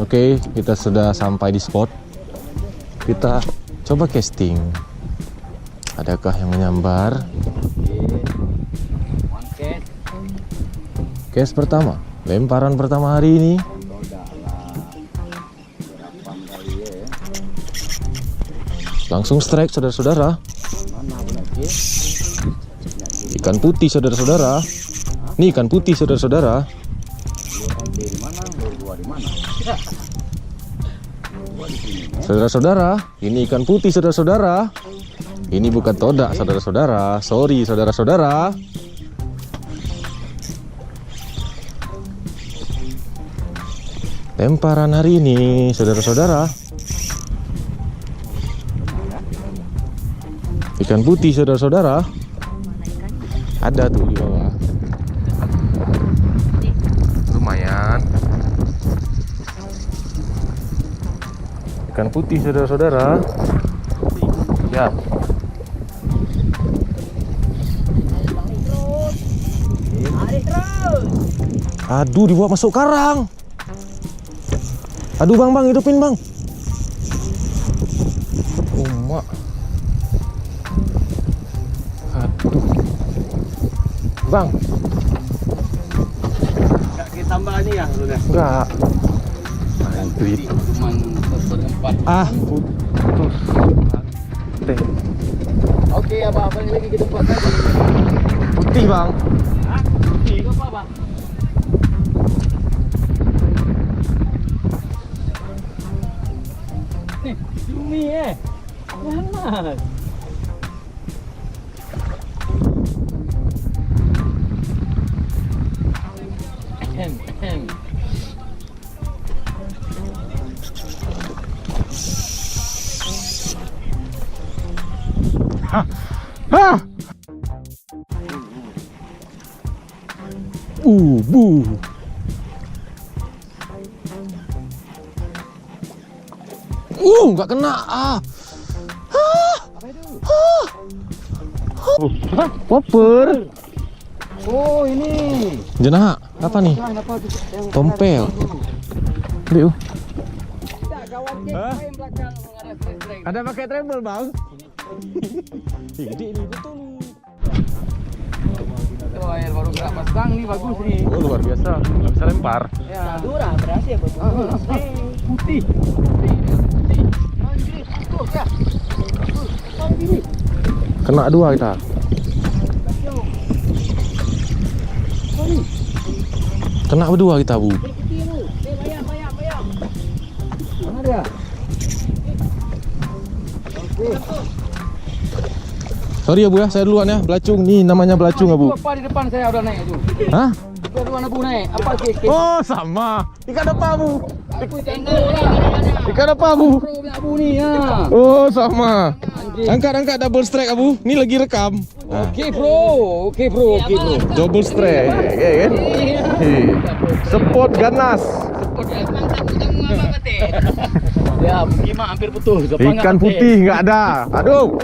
Oke, kita sudah sampai di spot. Kita coba casting. Adakah yang menyambar? Case pertama, lemparan pertama hari ini. Langsung strike, saudara-saudara. Ikan putih, saudara-saudara. Ini ikan putih, saudara-saudara. Saudara-saudara, ini ikan putih, saudara-saudara. Ini bukan todak, saudara-saudara. Sorry, saudara-saudara. Lemparan hari ini, saudara-saudara. Ikan putih, saudara-saudara. Ada tuh di bawah. Lumayan. Ikan putih, saudara-saudara. Ya. Aduh, dibawa masuk karang. Aduh, bang, hidupin, bang. Mak. Aduh. Bang. Enggak kita tambah ini ya, lu deh. Enggak. Anjir. Cuman berempat. Putus. Oke, abang lagi ke depan tadi. Putih, bang. Hah? Putih apa, bang? Cumi Jangan. Hah. Bu. Nggak kena. Popper. Oh, ini. Jenah, apa nih? Tompel. Liu. Ada pakai treble, bang? Gede ini betul. Oh, air baru gerak pasang nih, bagus nih. Oh, luar biasa. Nggak bisa lempar. Ya. Dura, berhasil putih. Anjir, tuh ya. Kena dua kita. Kena berdua kita, Bu. Bayang. Mana dia? Oke. Sorry ya, Bu ya, saya duluan ya. Belacung nih, namanya belacung ya, Bu. Apa di depan saya udah naik itu? Hah? Dua abu naik. Apa kek? Oh, sama. Ikan apa, Bu? Aku tengok lah. Ikan apa, Bu? Abu nih ya. Oh, sama. Angkat double strike, Abu. Ini lagi rekam. Nah. Oke bro. Double strike, ya kan? Spot ganas. Ya, gimana hampir putus. Ikan putih nggak ada. Aduh.